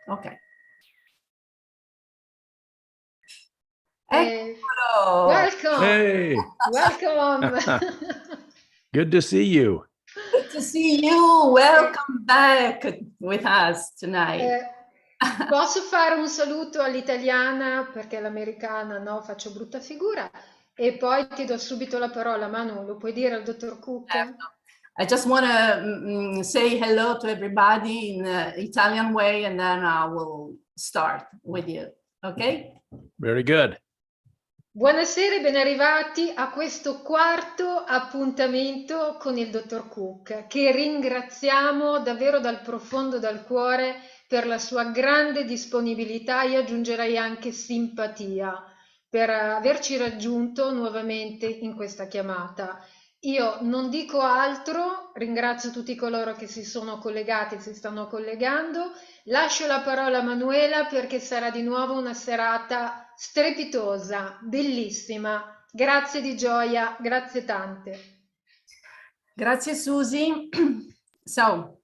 Ok. Eccolo! Welcome! Hey! Welcome! Good to see you. Good to see you. Welcome back with us tonight. Posso fare un saluto all'italiana perché all'americana no, faccio brutta figura e poi ti do subito la parola. Manu, lo puoi dire al dottor Cook? I just want to say hello to everybody in the Italian way and then I will start with you. Okay? Very good. Buonasera e ben arrivati a questo quarto appuntamento con il dottor Cook, che ringraziamo davvero dal profondo del cuore per la sua grande disponibilità, io aggiungerei anche simpatia, per averci raggiunto nuovamente in questa chiamata. Io non dico altro, ringrazio tutti coloro che si sono collegati, si stanno collegando, lascio la parola a Manuela perché sarà di nuovo una serata strepitosa, bellissima. Grazie di gioia, grazie tante. Grazie Susie. So,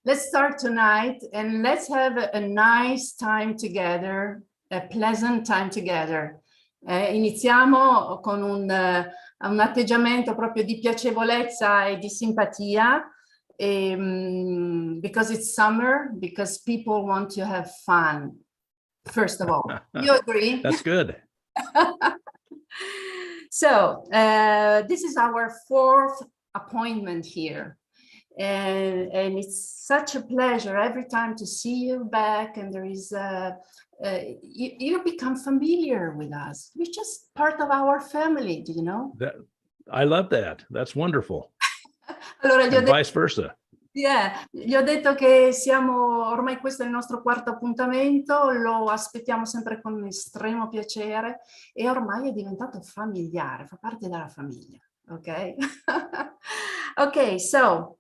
let's start tonight and let's have a nice time together, a pleasant time together. Iniziamo con un atteggiamento proprio di piacevolezza e di simpatia, because it's summer, because people want to have fun. First of all, you agree? That's good. So this is our fourth appointment here. And it's such a pleasure every time to see you back, and there is you become familiar with us. You're just part of our family, do you know? I love that. That's wonderful. Allora, and vice versa. Yeah, gli ho detto che siamo, ormai questo è il nostro quarto appuntamento, lo aspettiamo sempre con estremo piacere e ormai è diventato familiare, fa parte della famiglia, ok? Ok, so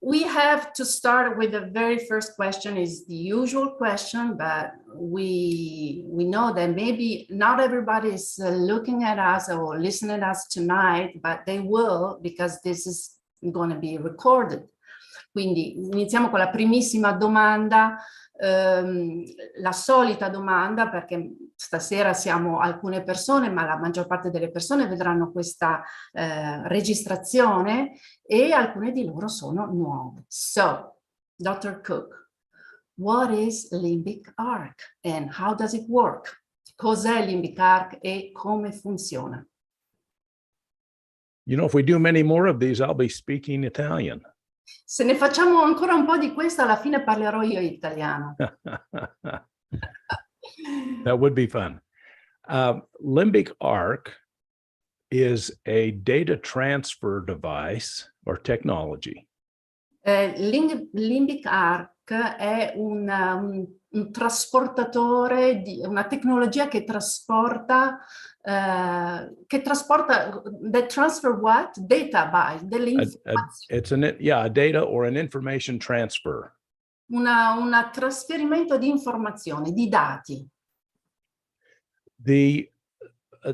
we have to start with the very first question. Is the usual question, but we know that maybe not everybody is looking at us or listening at us tonight, but they will, because this is going to be recorded. Quindi iniziamo con la primissima domanda, la solita domanda, perché stasera siamo alcune persone, ma la maggior parte delle persone vedranno questa registrazione e alcune di loro sono nuove. So, Dr. Cook, what is LimbicArc and how does it work? Cos'è LimbicArc e come funziona? You know, if we do many more of these, I'll be speaking Italian. Se ne facciamo ancora un po' di questo, alla fine parlerò io italiano. That would be fun. LimbicArc is a data transfer device or technology. LimbicArc è un trasportatore, una tecnologia che trasporta, that transfer what? Data by, delle informazioni. A data or an information transfer. Un trasferimento di informazioni, di dati. The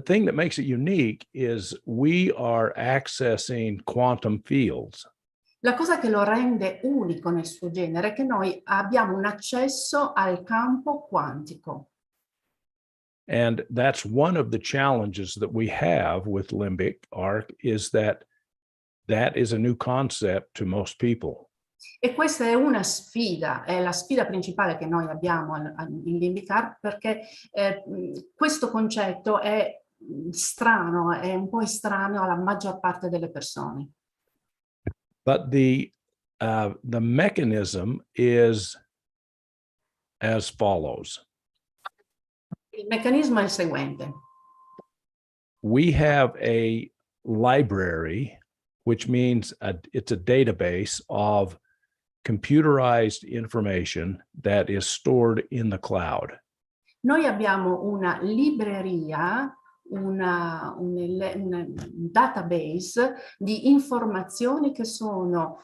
thing that makes it unique is we are accessing quantum fields. La cosa che lo rende unico nel suo genere è che noi abbiamo un accesso al campo quantico. And that's one of the challenges that we have with LimbicArc, is that is a new concept to most people. E questa è una sfida, è la sfida principale che noi abbiamo in LimbicArc, perché questo concetto è strano, è un po' estraneo alla maggior parte delle persone. But the mechanism is as follows. Il meccanismo è il seguente. We have a library, which means it's a database of computerized information that is stored in the cloud. Noi abbiamo una libreria, un database di informazioni che sono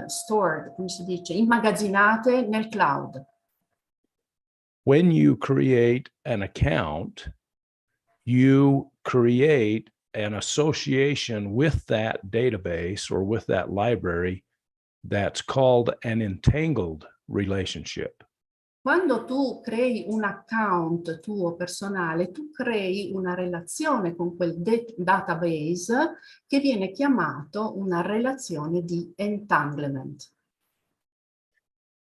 stored, come si dice, immagazzinate nel cloud. When you create an account, you create an association with that database or with that library that's called an entangled relationship. Quando tu crei un account tuo personale, tu crei una relazione con quel database che viene chiamato una relazione di entanglement.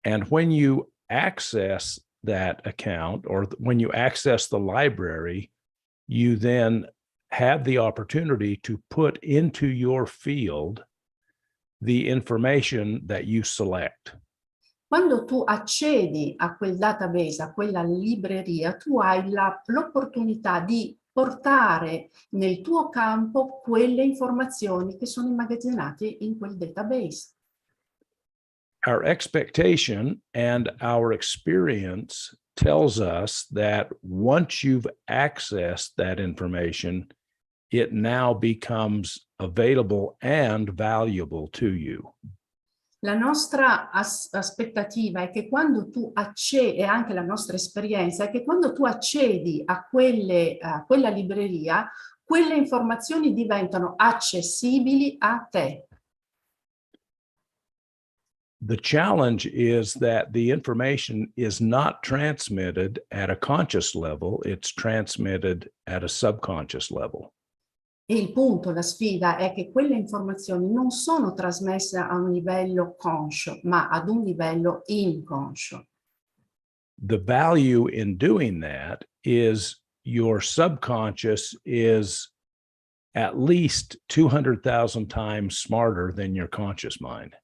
And when you access that account, or when you access the library, you then have the opportunity to put into your field the information that you select. Quando tu accedi a quel database, a quella libreria, tu hai l'opportunità di portare nel tuo campo quelle informazioni che sono immagazzinate in quel database. Our expectation and our experience tells us that once you've accessed that information, it now becomes available and valuable to you. La nostra aspettativa è che quando tu accedi, e anche la nostra esperienza, è che quando tu accedi a quella libreria, quelle informazioni diventano accessibili a te. The challenge is that the information is not transmitted at a conscious level, it's transmitted at a subconscious level. E il punto, la sfida, è che quelle informazioni non sono trasmesse a un livello conscio, ma ad un livello inconscio. The value in doing that is your subconscious is at least 200,000 times smarter than your conscious mind.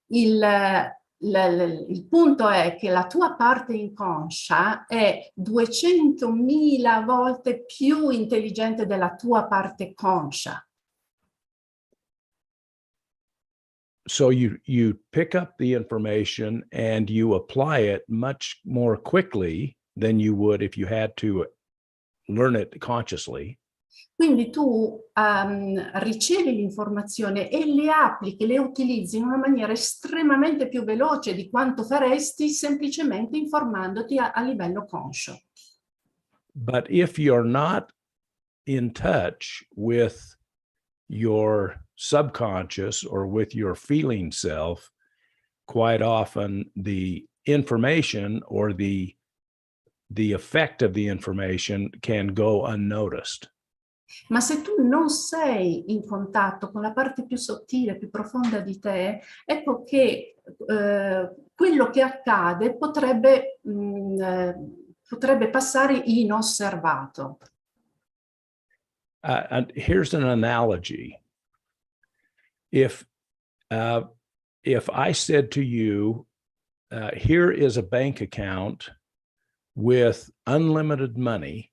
Il punto è che la tua parte inconscia è 200.000 volte più intelligente della tua parte conscia. So you pick up the information and you apply it much more quickly than you would if you had to learn it consciously. Quindi tu ricevi l'informazione e le applichi, le utilizzi in una maniera estremamente più veloce di quanto faresti semplicemente informandoti a livello conscio. But if you're not in touch with your subconscious or with your feeling self, quite often the information or the effect of the information can go unnoticed. Ma se tu non sei in contatto con la parte più sottile, più profonda di te, ecco che quello che accade potrebbe passare inosservato. And here's an analogy. If I said to you, here is a bank account with unlimited money,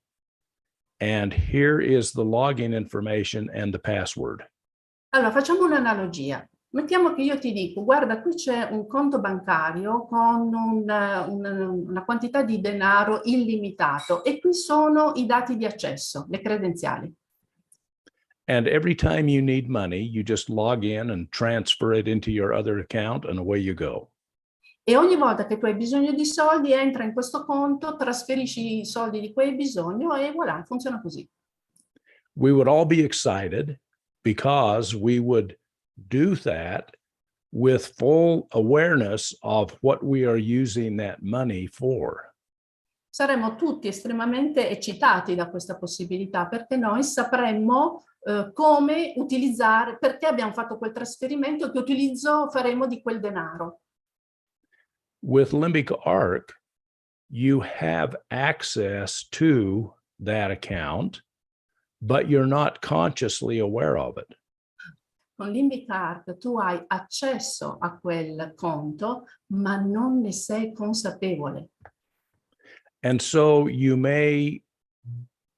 and here is the login information and the password. Allora, facciamo un'analogia. Mettiamo che io ti dico, guarda, qui c'è un conto bancario con una quantità di denaro illimitato e qui sono i dati di accesso, le credenziali. And every time you need money, you just log in and transfer it into your other account and away you go. E ogni volta che tu hai bisogno di soldi, entra in questo conto, trasferisci i soldi di cui hai bisogno e voilà, funziona così. We would all be excited because we would do that with full awareness of what we are using that money for. Saremmo tutti estremamente eccitati da questa possibilità perché noi sapremmo come utilizzare, perché abbiamo fatto quel trasferimento, che utilizzo faremo di quel denaro. With LimbicArc, you have access to that account, but you're not consciously aware of it. Con LimbicArc tu hai accesso a quel conto, ma non ne sei consapevole. And so you may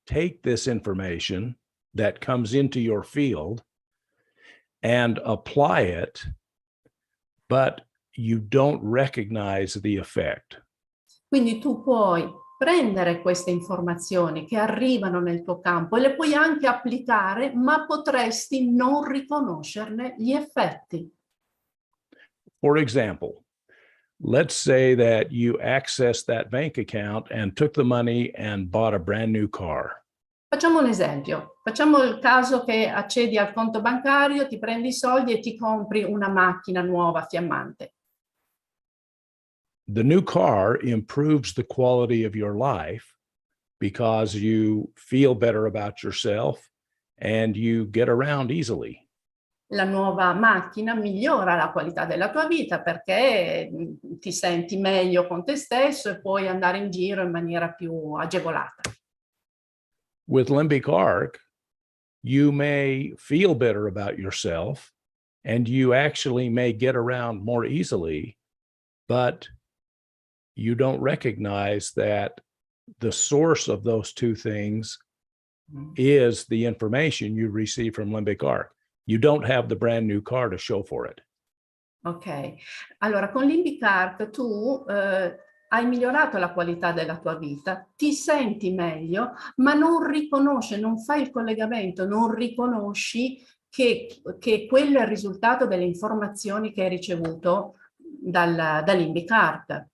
take this information that comes into your field and apply it, but you don't recognize the effect. Quindi tu puoi prendere queste informazioni che arrivano nel tuo campo e le puoi anche applicare, ma potresti non riconoscerne gli effetti. For example, let's say that you access that bank account and took the money and bought a brand new car. Facciamo un esempio. Facciamo il caso che accedi al conto bancario, ti prendi i soldi e ti compri una macchina nuova, fiammante. the new car improves the quality of your life because you feel better about yourself and you get around easily. La nuova macchina migliora la qualità della tua vita perché ti senti meglio con te stesso e puoi andare in giro in maniera più agevolata. With LimbicArc, you may feel better about yourself and you actually may get around more easily, but you don't recognize that the source of those two things is the information you receive from LimbicArc. You don't have the brand new car to show for it. Ok, allora con LimbicArc tu hai migliorato la qualità della tua vita, ti senti meglio, ma non riconosci, non fai il collegamento, non riconosci che quello è il risultato delle informazioni che hai ricevuto da LimbicArc.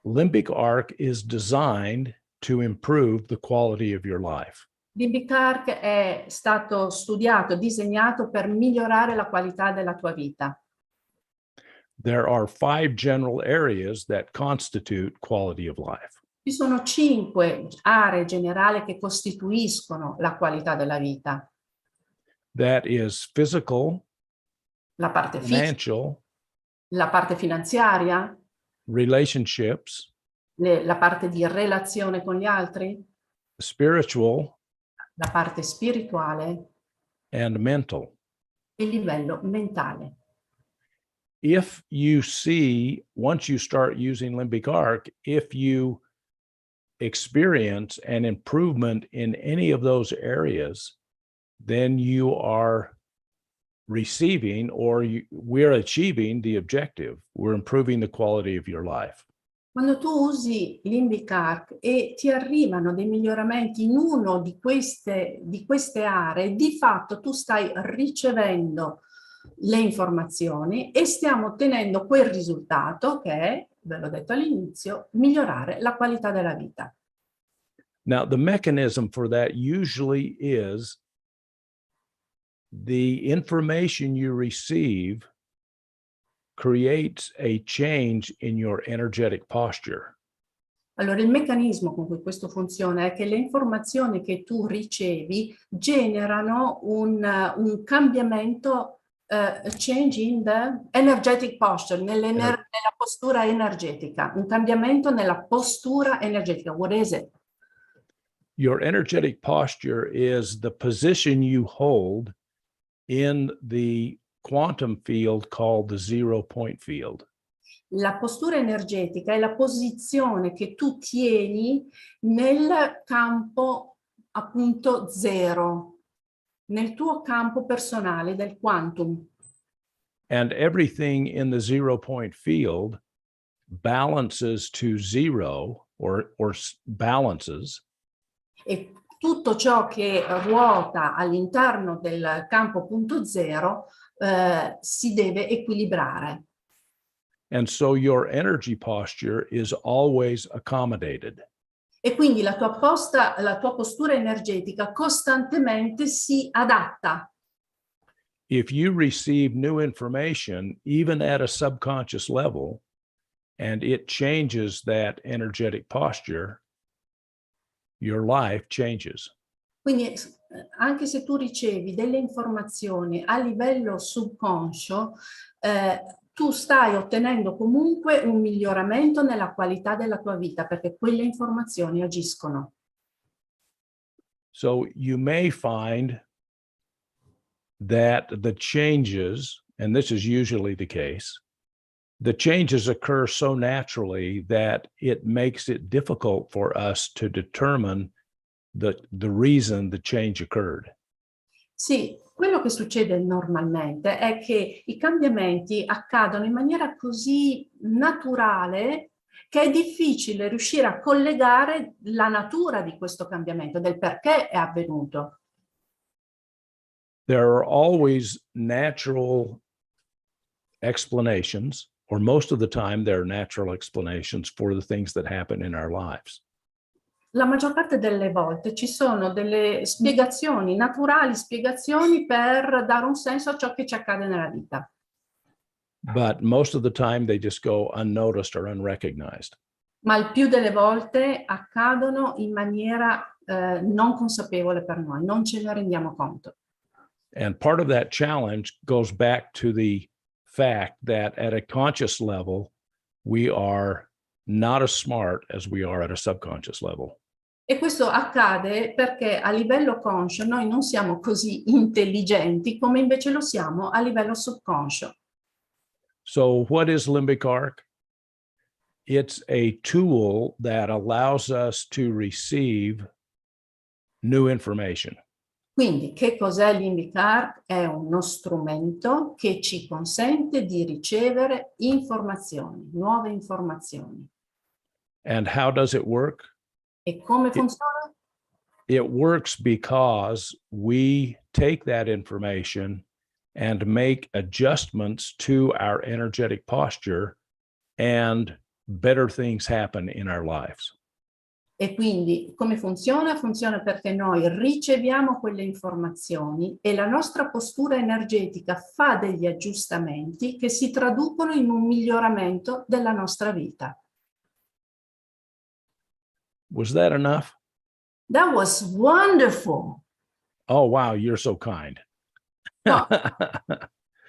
LimbicArc is designed to improve the quality of your life. LimbicArc è stato studiato, disegnato per migliorare la qualità della tua vita. There are 5 general areas that constitute quality of life. Ci sono 5 aree generali che costituiscono la qualità della vita. That is physical, La parte fisica, financial, la parte finanziaria, relationships, la parte di relazione con gli altri, spiritual, la parte spirituale and mental. e il livello mentale. If you see, once you start using LimbicArc, if you experience an improvement in any of those areas, then you are receiving or we're achieving the objective. We're improving the quality of your life. Quando tu usi LimbicArc e ti arrivano dei miglioramenti in uno di queste aree, di fatto tu stai ricevendo le informazioni e stiamo ottenendo quel risultato che è, ve l'ho detto all'inizio, migliorare la qualità della vita. Now, the mechanism for that usually is the information you receive creates a change in your energetic posture. Allora, il meccanismo con cui questo funziona è che le informazioni che tu ricevi generano un cambiamento, change in the energetic posture, nella postura energetica, un cambiamento nella postura energetica. What is it? Your energetic posture is the position you hold in the quantum field called the 0 point field. La postura energetica è la posizione che tu tieni nel campo appunto zero, nel tuo campo personale del quantum. And everything in the 0 point field balances to zero or balances. E tutto ciò che ruota all'interno del campo punto zero si deve equilibrare. And so your energy posture is always accommodated. E quindi la tua postura energetica costantemente si adatta. If you receive new information, even at a subconscious level, and it changes that energetic posture, your life changes. Quindi anche se tu ricevi delle informazioni a livello subconscio, tu stai ottenendo comunque un miglioramento nella qualità della tua vita perché quelle informazioni agiscono. So you may find that the changes, and this is usually the case, the changes occur so naturally that it makes it difficult for us to determine the reason the change occurred. Sì, quello che succede normalmente è che i cambiamenti accadono in maniera così naturale che è difficile riuscire a collegare la natura di questo cambiamento, del perché è avvenuto. There are always natural explanations, or most of the time there are natural explanations for the things that happen in our lives. La maggior parte delle volte ci sono delle spiegazioni, naturali spiegazioni per dare un senso a ciò che ci accade nella vita. but most of the time they just go unnoticed or unrecognized. Ma il più delle volte accadono in maniera non consapevole per noi, non ce ne rendiamo conto. And part of that challenge goes back to the fact that at a conscious level, we are not as smart as we are at a subconscious level. E questo accade perché a livello conscio noi non siamo così intelligenti come invece lo siamo a livello subconscio. So what is LimbicArc? It's a tool that allows us to receive new information. Quindi che cos'è LimbicArc? È uno strumento che ci consente di ricevere informazioni, nuove informazioni. And how does it work? E come funziona? It works because we take that information and make adjustments to our energetic posture, and better things happen in our lives. E quindi come funziona? Funziona perché noi riceviamo quelle informazioni e la nostra postura energetica fa degli aggiustamenti che si traducono in un miglioramento della nostra vita. Was that enough? That was wonderful. Oh, wow, you're so kind. No,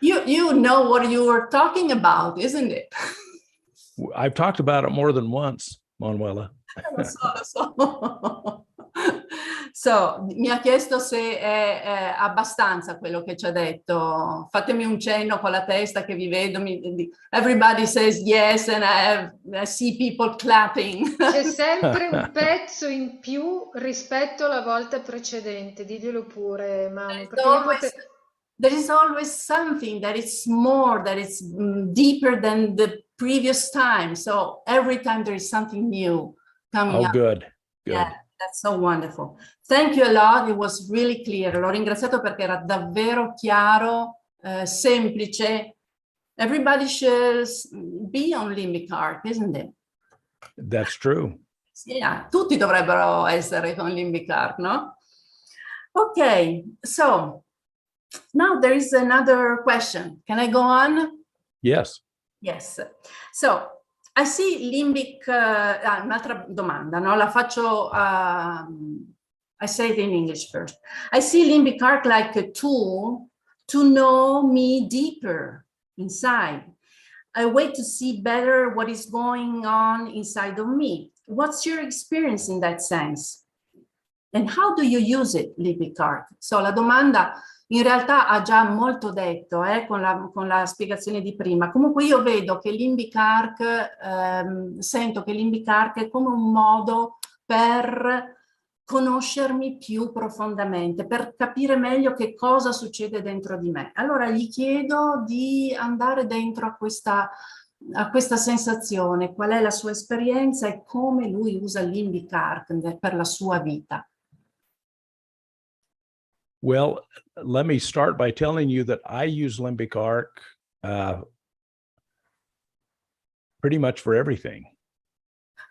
you know what you were talking about, isn't it? I've talked about it more than once, Manuela. Lo so. So, mi ha chiesto se è abbastanza quello che ci ha detto. Fatemi un cenno con la testa che vi vedo. Everybody says yes and I see people clapping. C'è sempre un pezzo in più rispetto alla volta precedente, diglielo pure, Manu. There is always something that is more, that is deeper than the previous time. So every time there is something new coming up. Good. Yeah, that's so wonderful. Thank you a lot. It was really clear. L'ho ringraziato perché era davvero chiaro, semplice. Everybody should be on LimbicArc, isn't it? That's true. Yeah, tutti dovrebbero essere con LimbicArc, no? Okay, so now there is another question. Can I go on? Yes. Yes. So I see limbic, un'altra domanda, no? La faccio, I say it in English first. I see LimbicArc like a tool to know me deeper inside. I wait to see better what is going on inside of me. What's your experience in that sense? And how do you use it, LimbicArc? So la domanda in realtà ha già molto detto con la spiegazione di prima. Comunque io vedo che LimbicArc, sento che LimbicArc è come un modo per conoscermi più profondamente, per capire meglio che cosa succede dentro di me. Allora gli chiedo di andare dentro a questa sensazione, qual è la sua esperienza e come lui usa LimbicArc per la sua vita. Well, let me start by telling you that I use LimbicArc pretty much for everything.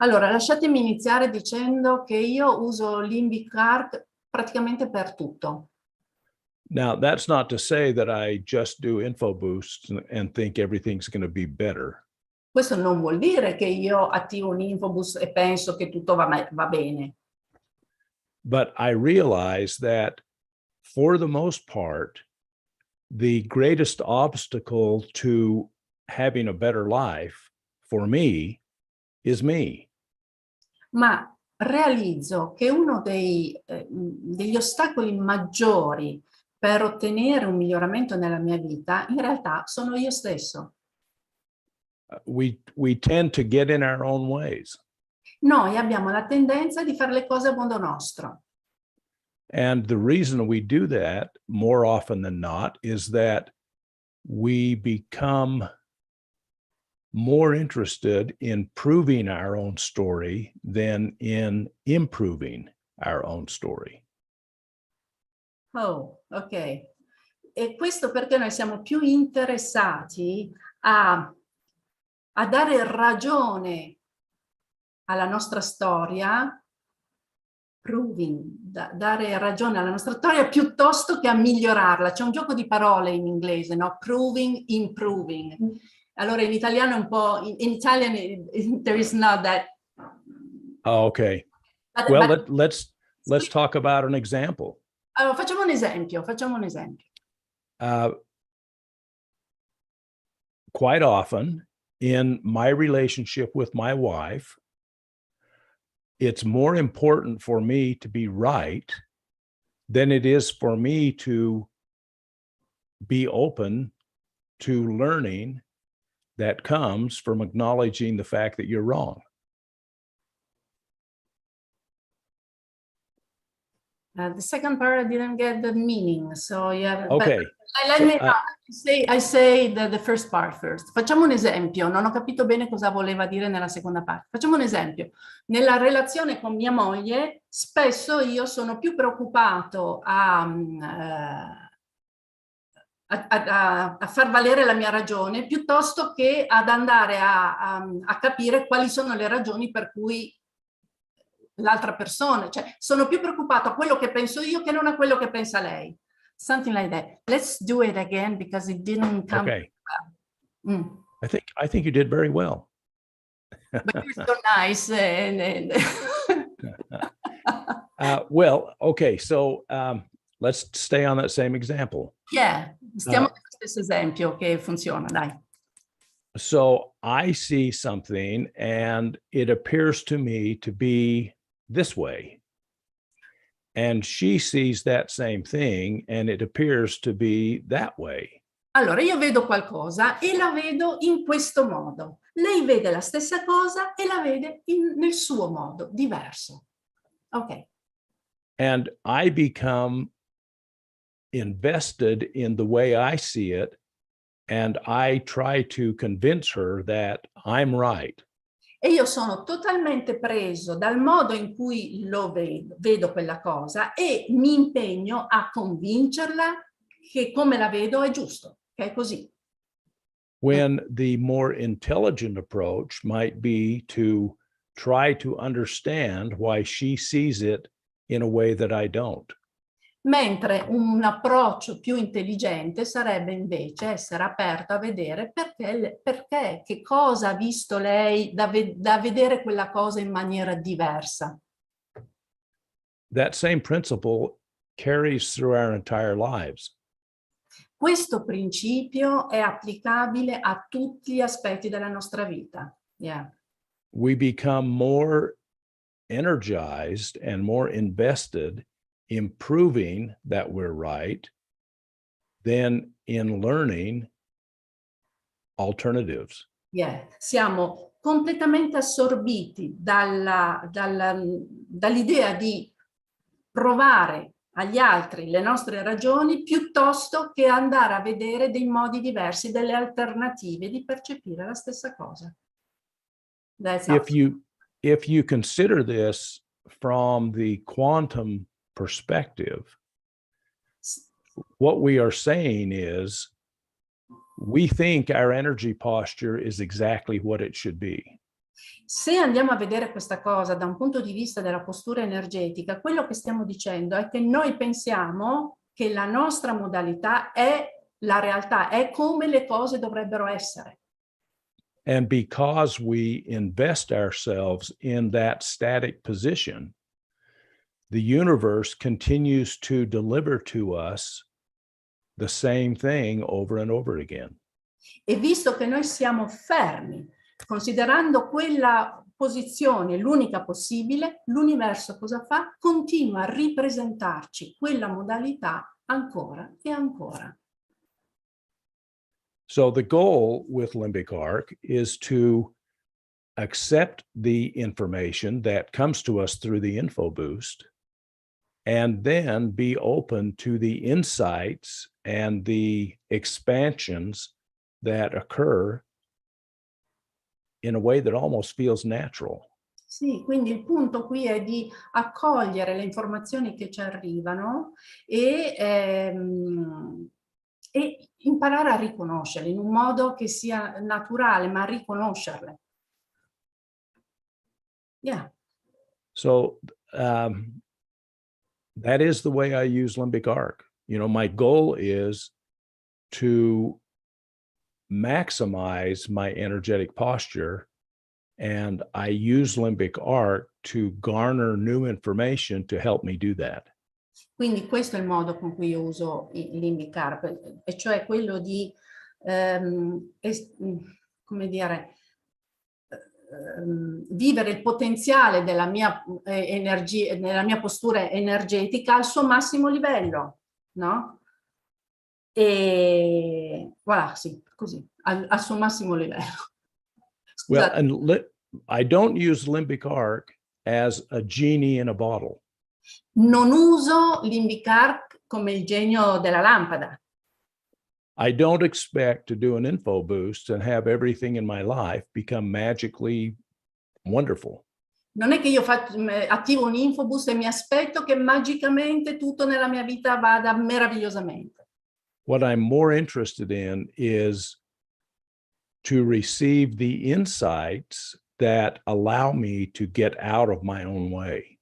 Allora, lasciatemi iniziare dicendo che io uso LimbicArc praticamente per tutto. Now, that's not to say that I just do info boosts and think everything's going to be better. Questo non vuol dire che io attivo un infobus e penso che tutto va bene. But I realize that for the most part, the greatest obstacle to having a better life for me is me. Ma realizzo che uno degli ostacoli maggiori per ottenere un miglioramento nella mia vita in realtà sono io stesso. We tend to get in our own ways. Noi abbiamo la tendenza di fare le cose a modo nostro. And the reason we do that more often than not is that we become more interested in proving our own story than in improving our own story. Oh, ok. E questo perché noi siamo più interessati a dare ragione alla nostra storia, dare ragione alla nostra storia piuttosto che a migliorarla. C'è un gioco di parole in inglese, no? Proving, improving. Allora in italiano è un po', in Italian there is not that. Oh, okay. Well, let's talk about an example. Allora, facciamo un esempio. Quite often in my relationship with my wife, it's more important for me to be right than it is for me to be open to learning that comes from acknowledging the fact that you're wrong. The second part I didn't get the meaning, so yeah. Okay. I say the first part first. Facciamo un esempio, non ho capito bene cosa voleva dire nella seconda parte. Facciamo un esempio. Nella relazione con mia moglie, spesso io sono più preoccupato a far valere la mia ragione piuttosto che ad andare a capire quali sono le ragioni per cui l'altra persona, cioè sono più preoccupato a quello che penso io che non a quello che pensa lei. Something like that. Let's do it again because it didn't come Okay. well. I think you did very well. But you're so nice. Well, okay, so let's stay on that same example. Yeah, stiamo nello stesso esempio che funziona, dai. So I see something and it appears to me to be this way. And she sees that same thing and it appears to be that way. Allora, io vedo qualcosa e la vedo in questo modo. Lei vede la stessa cosa e la vede nel suo modo, diverso. Ok. And I become invested in the way I see it, and I try to convince her that I'm right. E io sono totalmente preso dal modo in cui lo vedo quella cosa e mi impegno a convincerla che come la vedo è giusto, che è così. When the more intelligent approach might be to try to understand why she sees it in a way that I don't. Mentre un approccio più intelligente sarebbe invece essere aperto a vedere perché che cosa ha visto lei da vedere quella cosa in maniera diversa. That same principle carries through our entire lives. Questo principio è applicabile a tutti gli aspetti della nostra vita. Yeah. We become more energized and more invested in proving that we're right than in learning alternatives. Yeah. Siamo completamente assorbiti dall'idea di provare agli altri le nostre ragioni piuttosto che andare a vedere dei modi diversi, delle alternative di percepire la stessa cosa. If you consider this from the quantum perspective, what we are saying is we think our energy posture is exactly what it should be. Se andiamo a vedere questa cosa da un punto di vista della postura energetica, quello che stiamo dicendo è che noi pensiamo che la nostra modalità è la realtà, è come le cose dovrebbero essere. And because we invest ourselves in that static position, the universe continues to deliver to us the same thing over and over again. E visto che noi siamo fermi, considerando quella posizione l'unica possibile, l'universo cosa fa? Continua a ripresentarci quella modalità ancora e ancora. So the goal with LimbicArc is to accept the information that comes to us through the info boost and then be open to the insights and the expansions that occur in a way that almost feels natural. Sì, quindi il punto qui è di accogliere le informazioni che ci arrivano e imparare a riconoscerle in un modo che sia naturale, ma riconoscerle. Yeah. So that is the way I use LimbicArc. You know, my goal is to maximize my energetic posture, and I use LimbicArc to garner new information to help me do that. Quindi questo è il modo con cui io uso il LimbicArc, e cioè quello di, come dire, vivere il potenziale della mia energia, nella mia postura energetica al suo massimo livello, no? E voilà, sì, così, al suo massimo livello. Well, and I don't use LimbicArc as a genie in a bottle. Non uso LimbicArc come il genio della lampada. I don't expect to do an info boost and have everything in my life become magically wonderful. Non è che io attivo un infoboost e mi aspetto che magicamente tutto nella mia vita vada meravigliosamente. What I'm more interested in is to receive the insights that allow me to get out of my own way.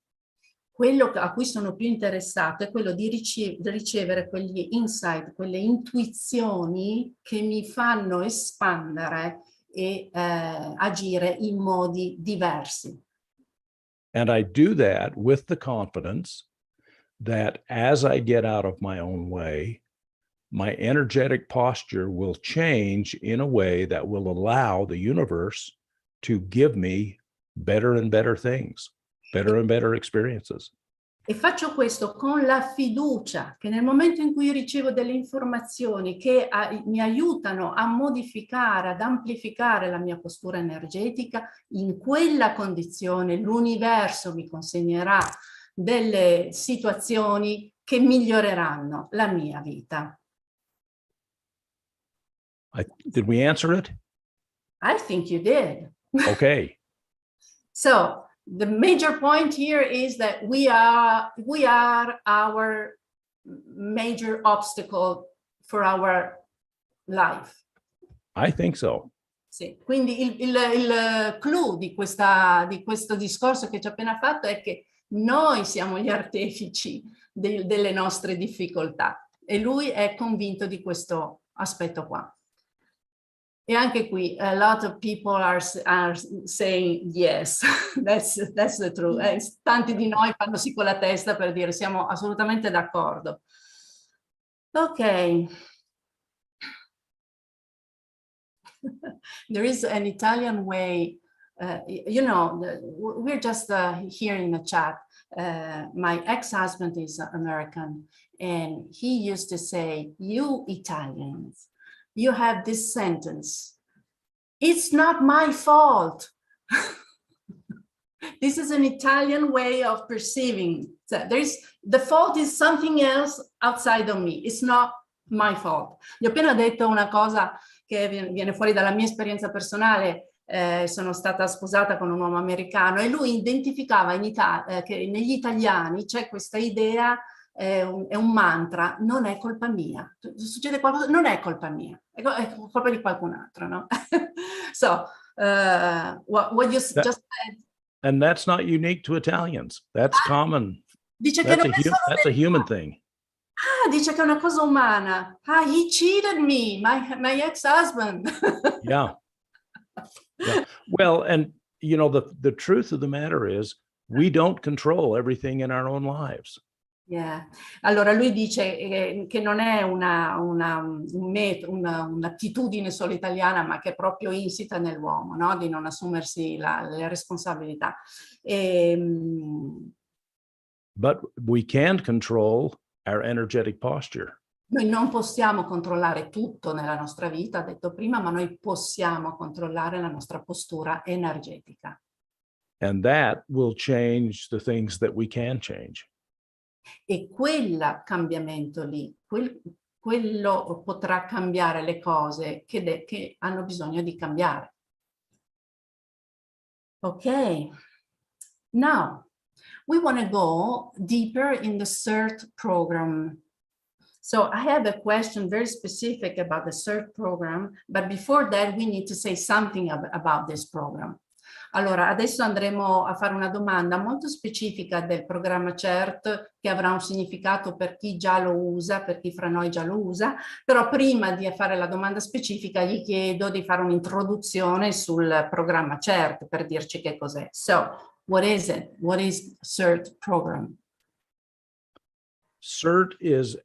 Quello a cui sono più interessato è quello di ricevere quegli insight, quelle intuizioni che mi fanno espandere e agire in modi diversi. And I do that with the confidence that as I get out of my own way, my energetic posture will change in a way that will allow the universe to give me better and better things, better and better experiences. E faccio questo con la fiducia che nel momento in cui ricevo delle informazioni che mi aiutano a modificare, ad amplificare la mia postura energetica, in quella condizione l'universo mi consegnerà delle situazioni che miglioreranno la mia vita. Did we answer it? I think you did. Okay. So the major point here is that we are our major obstacle for our life. I think so. Sì. Quindi il clou di questo discorso che ci ho appena fatto è che noi siamo gli artefici delle nostre difficoltà, e lui è convinto di questo aspetto qua. E anche qui, a lot of people are saying yes, that's the truth. Tanti di noi fanno sì con la testa per dire siamo assolutamente d'accordo. Ok. There is an Italian way, you know, we're just here in the chat. My ex-husband is American, and he used to say, you Italians, you have this sentence, it's not my fault. This is an Italian way of perceiving. So the fault is something else outside of me. It's not my fault. Gli ho appena detto una cosa che viene fuori dalla mia esperienza personale. Sono stata sposata con un uomo americano e lui identificava che negli italiani c'è questa idea, è un mantra, non è colpa mia. Succede qualcosa, non è colpa mia, è colpa di qualcun altro, no? So, what you just said. And that's not unique to Italians. That's common. Dice that's che that's a human thing. Dice che è una cosa umana. He cheated me, my ex-husband. Yeah. Yeah. Well, and you know, the truth of the matter is we don't control everything in our own lives. Yeah. Allora lui dice che non è un'attitudine solo italiana, ma che è proprio insita nell'uomo, no? Di non assumersi le responsabilità. But we can control our energetic posture. Noi non possiamo controllare tutto nella nostra vita, ho detto prima, ma noi possiamo controllare la nostra postura energetica. And that will change the things that we can change. E quel cambiamento lì, quello potrà cambiare le cose che hanno bisogno di cambiare. Ok, now we want to go deeper in the CERT program. So I have a question very specific about the CERT program, but before that we need to say something about this program. Allora, adesso andremo a fare una domanda molto specifica del programma CERT, che avrà un significato per chi già lo usa, per chi fra noi già lo usa, però prima di fare la domanda specifica gli chiedo di fare un'introduzione sul programma CERT per dirci che cos'è. So, what is it? What is CERT program? CERT is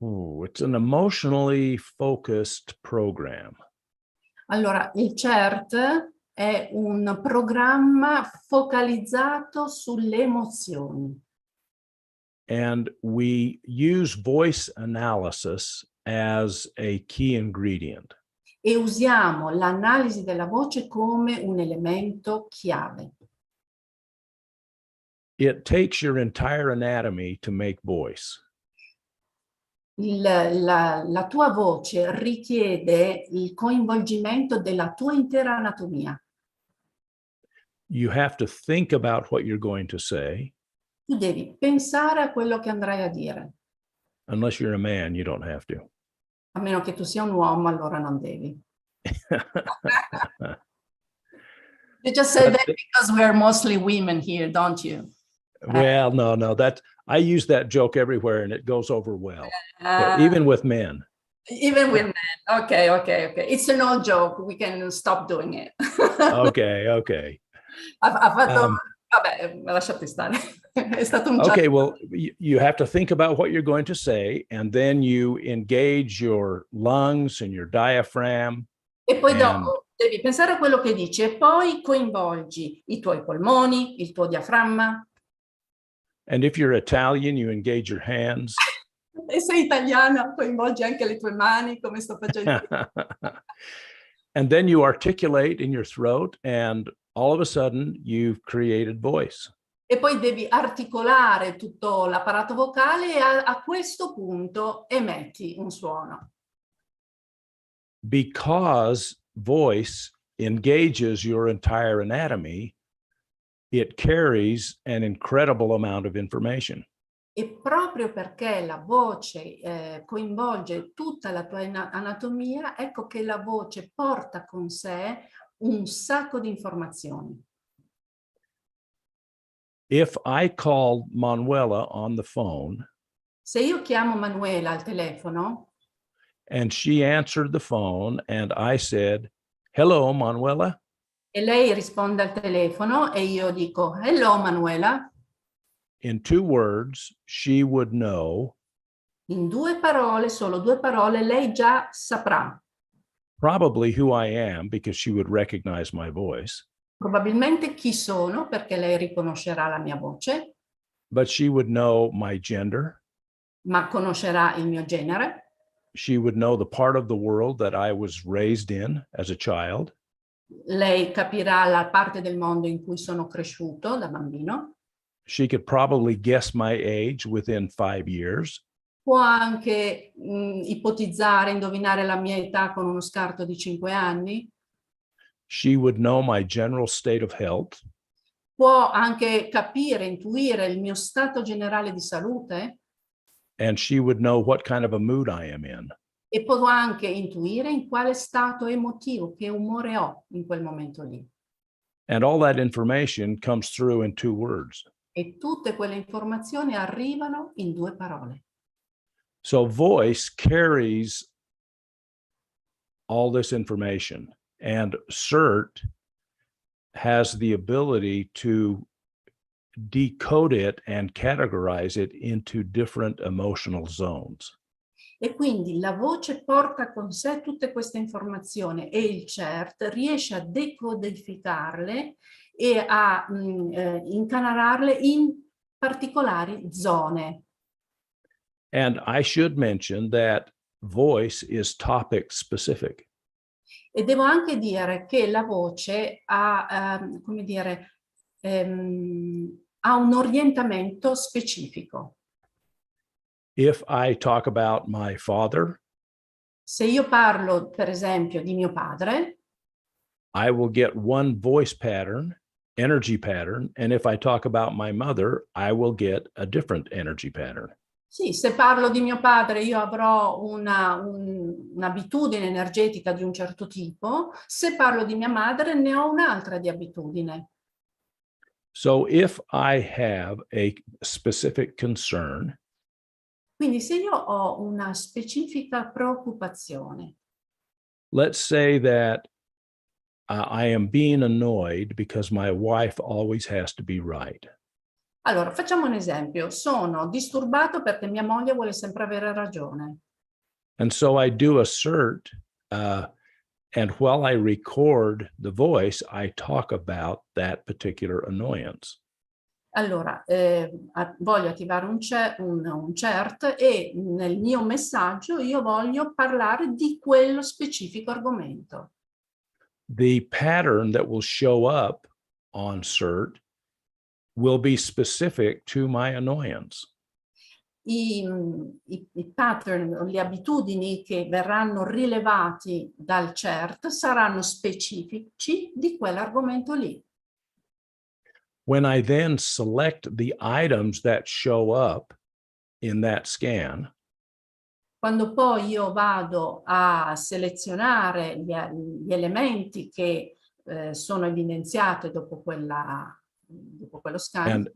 it's an emotionally focused program. Allora, il CERT è un programma focalizzato sulle emozioni. And we use voice analysis as a key ingredient. E usiamo l'analisi della voce come un elemento chiave. It takes your entire anatomy to make voice. La tua voce richiede il coinvolgimento della tua intera anatomia. You have to think about what you're going to say. Tu devi pensare a quello che andrai a dire. Unless you're a man, you don't have to. A meno che tu sia un uomo, allora non devi. You just said that because we're mostly women here, don't you? Well, no, I use that joke everywhere and it goes over well. So even with men. Even with men. Okay. It's an old joke. We can stop doing it. Okay. Ha fatto, vabbè, lasciate stare. È stato un okay, well, you have to think about what you're going to say, and then you engage your lungs and your diaphragm. E poi dopo devi pensare a quello che dici e poi coinvolgi i tuoi polmoni, il tuo diaframma. And if you're Italian, you engage your hands. E sei italiano, coinvolgi anche le tue mani, come sto facendo. And then you articulate in your throat, and all of a sudden you've created voice. E poi devi articolare tutto l'apparato vocale e a questo punto emetti un suono. Because voice engages your entire anatomy, it carries an incredible amount of information. E proprio perché la voce coinvolge tutta la tua anatomia, ecco che la voce porta con sé un sacco di informazioni. If I called Manuela on the phone, se io chiamo Manuela al telefono, and she answered the phone and I said, "Hello, Manuela." E lei risponde al telefono e io dico, "Hello, Manuela." In 2 words, she would know. In 2 parole, solo 2 parole, lei già saprà. Probably who I am because she would recognize my voice. Probabilmente chi sono, perché lei riconoscerà la mia voce. But she would know my gender. Ma conoscerà il mio genere. She would know the part of the world that I was raised in as a child. Lei capirà la parte del mondo in cui sono cresciuto da bambino. She could probably guess my age within 5 years. Può anche ipotizzare, indovinare la mia età con uno scarto di 5 anni. She would know my general state of health. Può anche capire, intuire il mio stato generale di salute. And she would know what kind of a mood I am in. E può anche intuire in quale stato emotivo, che umore ho in quel momento lì. And all that information comes through in 2 words. E tutte quelle informazioni arrivano in 2 parole. So voice carries all this information, and CERT has the ability to decode it and categorize it into different emotional zones. E quindi la voce porta con sé tutte queste informazioni e il CERT riesce a decodificarle e a incanalarle in particolari zone. And I should mention that voice is topic specific. E devo anche dire che la voce ha, come dire, ha un orientamento specifico. If I talk about my father, se io parlo, per esempio, di mio padre, I will get one voice pattern, energy pattern, and if I talk about my mother, I will get a different energy pattern. Sì, se parlo di mio padre io avrò un'abitudine energetica di un certo tipo, se parlo di mia madre ne ho un'altra di abitudine. So if I have a specific concern, Quindi se io ho una specifica preoccupazione, let's say that I am being annoyed because my wife always has to be right. allora facciamo un esempio, sono disturbato perché mia moglie vuole sempre avere ragione. And so I do a CERT, and while I record the voice, I talk about that particular annoyance. Allora, voglio attivare un CERT e nel mio messaggio io voglio parlare di quello specifico argomento. The pattern that will show up on CERT will be specific to my annoyance. I pattern, le abitudini che verranno rilevati dal CERT saranno specifici di quell'argomento lì. When I then select the items that show up in that scan, Quando poi io vado a selezionare gli elementi che sono evidenziati dopo quello scan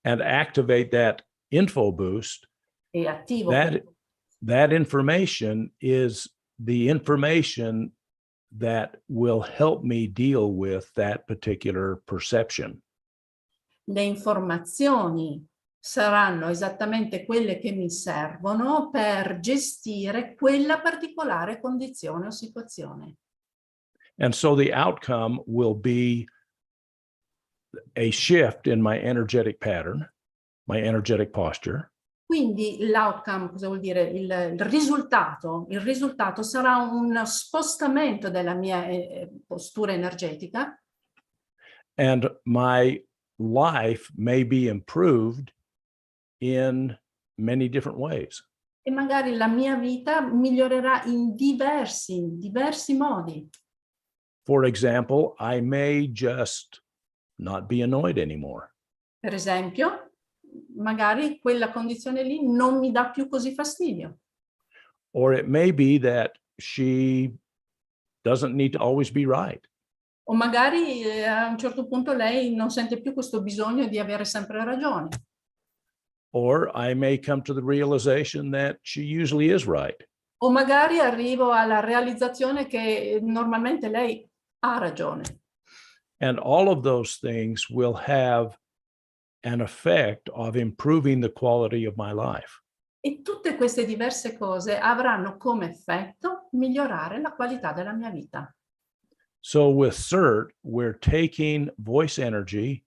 and activate that info boost, e attivo that information is the information that will help me deal with that particular perception. le informazioni saranno esattamente quelle che mi servono per gestire quella particolare condizione o situazione. And so the outcome will be a shift in my energetic pattern, my energetic posture. Quindi l'outcome, cosa vuol dire? Il risultato sarà un spostamento della mia postura energetica. And my life may be improved in many different ways. E magari la mia vita migliorerà in diversi modi. For example, I may just not be annoyed anymore. Per esempio, magari quella condizione lì non mi dà più così fastidio. Or it may be that she doesn't need to always be right. O magari a un certo punto lei non sente più questo bisogno di avere sempre ragione. Or I may come to the realization that she usually is right. O magari arrivo alla realizzazione che normalmente lei ha ragione. And all of those things will have an effect of improving the quality of my life. E tutte queste diverse cose avranno come effetto migliorare la qualità della mia vita. So with CERT, we're taking voice energy,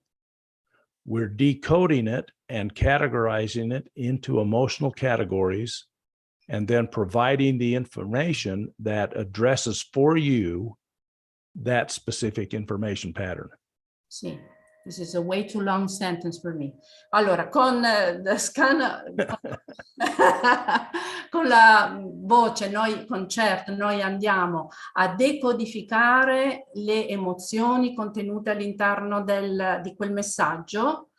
we're decoding it and categorizing it into emotional categories, and then providing the information that addresses for you that specific information pattern. Sì, this is a way too long sentence for me. Allora, con con la voce, con CERT, noi andiamo a decodificare le emozioni contenute all'interno di quel messaggio,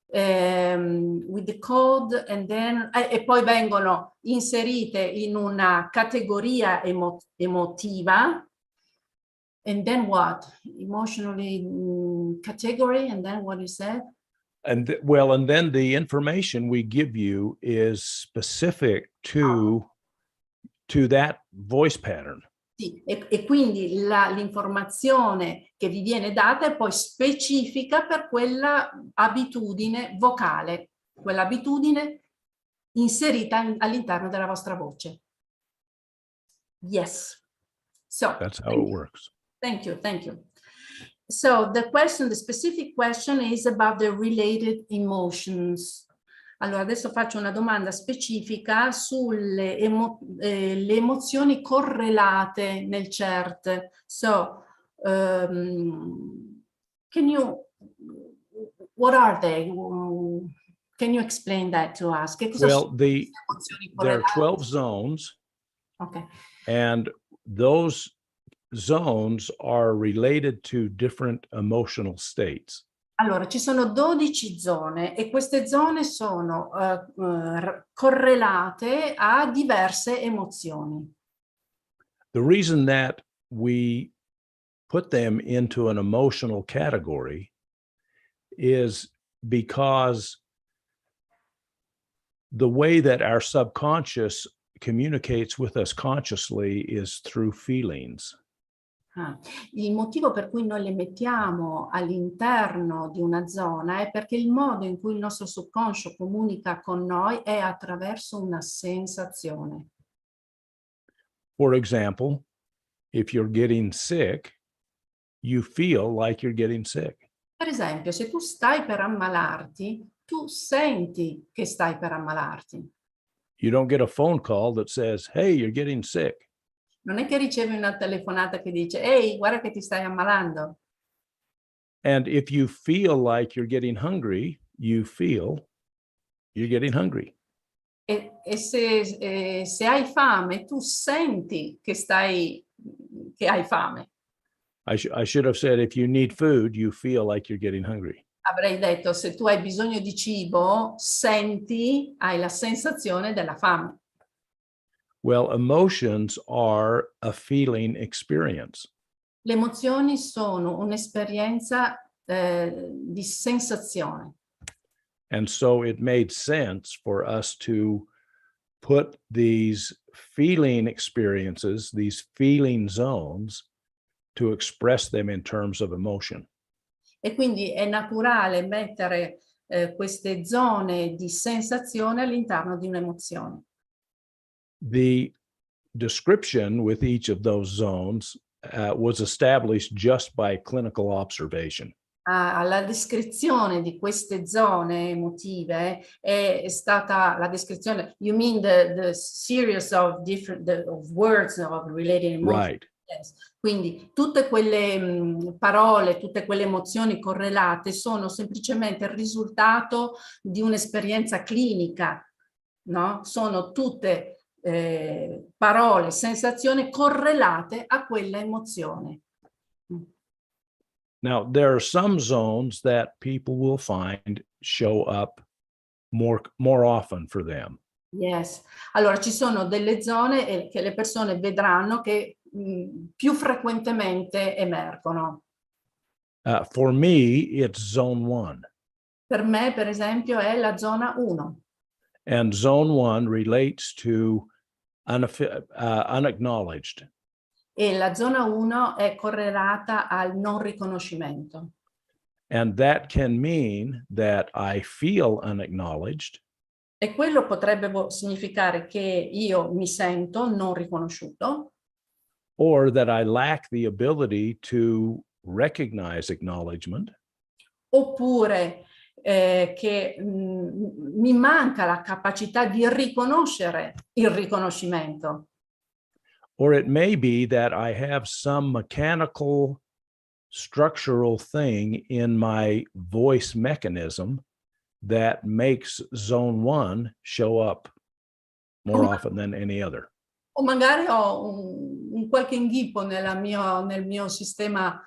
with the code, and then, e poi vengono inserite in una categoria emotiva. And then what? Emotionally category, and then what is that? And then the information we give you is specific to that voice pattern. Sì, e quindi l'informazione che vi viene data è poi specifica per quella abitudine vocale, quell'abitudine inserita all'interno della vostra voce. Yes. So That's how it works. Thank you. So the specific question is about the related emotions. Allora, adesso faccio una domanda specifica sulle le emozioni correlate nel CERT. So, what are they? Can you explain that to us? Che cosa Well, there are 12 correlate? zones. Okay. And those zones are related to different emotional states. Allora, ci sono 12 zone e queste zone sono correlate a diverse emozioni. The reason that we put them into an emotional category is because the way that our subconscious communicates with us consciously is through feelings. Il motivo per cui noi le mettiamo all'interno di una zona è perché il modo in cui il nostro subconscio comunica con noi è attraverso una sensazione. For example, if you're getting sick, you feel like you're getting sick. Per esempio, se tu stai per ammalarti, tu senti che stai per ammalarti. You don't get a phone call that says, hey, you're getting sick. Non è che ricevi una telefonata che dice, ehi, guarda che ti stai ammalando. And if you feel like you're getting hungry, you feel you're getting hungry. E se hai fame, tu senti che hai fame. I should have said, if you need food, you feel like you're getting hungry. Avrei detto, se tu hai bisogno di cibo, hai la sensazione della fame. Well, emotions are a feeling experience. Le emozioni sono un'esperienza di sensazione. And so it made sense for us to put these feeling experiences, these feeling zones, to express them in terms of emotion. E quindi è naturale mettere queste zone di sensazione all'interno di un'emozione. The description with each of those zones was established just by clinical observation. La descrizione di queste zone emotive è stata la descrizione, you mean the series of different of words of related emotions. Right. Yes. Quindi tutte quelle parole, tutte quelle emozioni correlate sono semplicemente il risultato di un'esperienza clinica, no? Sono tutte parole, sensazioni correlate a quella emozione. Now, there are some zones that people will find show up more often for them. Yes. Allora, ci sono delle zone che le persone vedranno che più frequentemente emergono. For me, it's zone 1. Per me, per esempio, è la zona 1. And zone 1 relates to unacknowledged. E la zona 1 è correlata al non riconoscimento. And that can mean that I feel unacknowledged. E quello potrebbe significare che io mi sento non riconosciuto. Or that I lack the ability to recognize acknowledgement. Oppure che mi manca la capacità di riconoscere il riconoscimento. Or it may be that I have some mechanical structural thing in my voice mechanism that makes zone 1 show up more often than any other. O magari ho un qualche inghippo nel mio sistema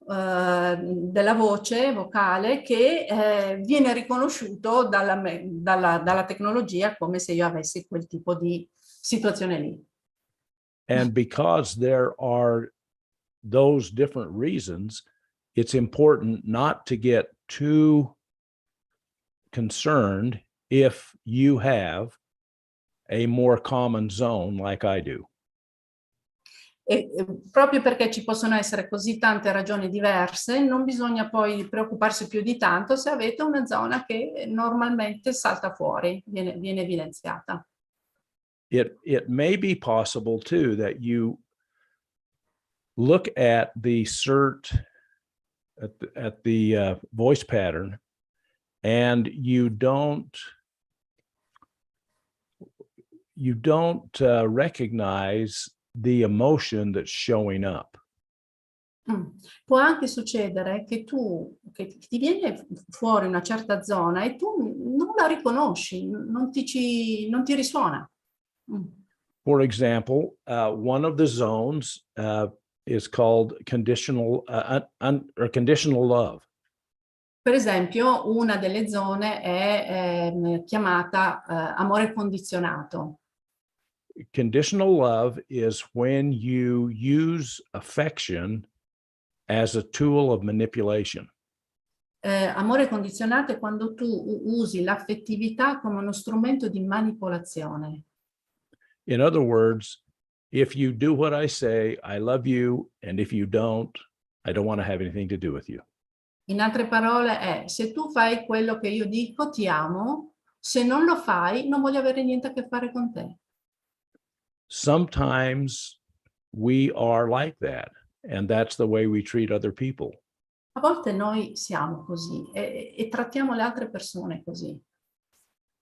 della voce vocale che viene riconosciuto dalla tecnologia come se io avessi quel tipo di situazione lì. And because there are those different reasons, it's important not to get too concerned if you have a more common zone like I do. E proprio perché ci possono essere così tante ragioni diverse, non bisogna poi preoccuparsi più di tanto se avete una zona che normalmente salta fuori, viene evidenziata. It may be possible too that you look at the CERT, at the voice pattern, and you don't recognize the emotion that's showing up. Può anche succedere che ti viene fuori una certa zona e tu non la riconosci, non ti risuona. For example, one of the zones is called conditional love. Per esempio, una delle zone è chiamata amore condizionato. Conditional love is when you use affection as a tool of manipulation. Amore condizionato è quando tu usi l'affettività come uno strumento di manipolazione. In other words, if you do what I say, I love you, and if you don't, I don't want to have anything to do with you. In altre parole è, se tu fai quello che io dico, ti amo, se non lo fai, non voglio avere niente a che fare con te. Sometimes we are like that, and that's the way we treat other people. A volte noi siamo così e trattiamo le altre persone così.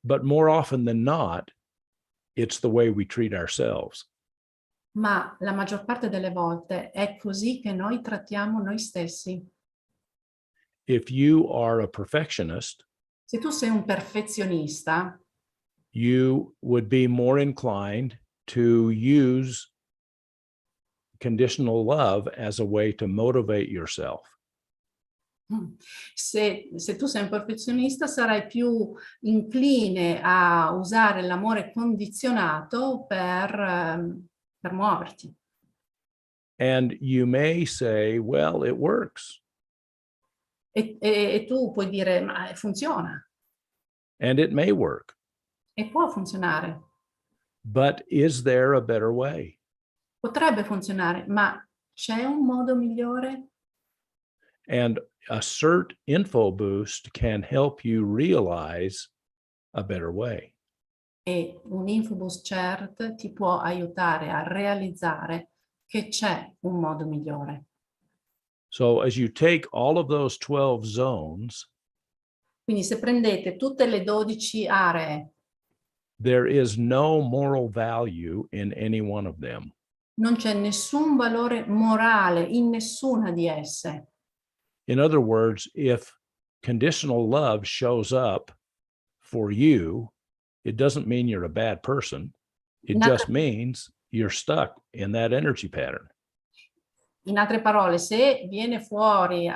But more often than not, it's the way we treat ourselves. Ma la maggior parte delle volte è così che noi trattiamo noi stessi. If you are a perfectionist, Se tu sei un perfezionista, you would be more inclined to use conditional love as a way to motivate yourself. se tu sei un perfezionista, sarai più incline a usare l'amore condizionato per muoverti. And you may say, well, it works. E tu puoi dire, ma funziona, And it may work. e può funzionare, But is there a better way? potrebbe funzionare, ma c'è un modo migliore? And a CERT info boost can help you realize a better way. E un Infobus CERT ti può aiutare a realizzare che c'è un modo migliore. So as you take all of those 12 zones, Quindi se prendete tutte le 12 aree, there is no moral value in any one of them. non c'è nessun valore morale in nessuna di esse. In other words, if conditional love shows up for you, it doesn't mean you're a bad person. It just means you're stuck in that energy pattern. In altre parole, se ti viene fuori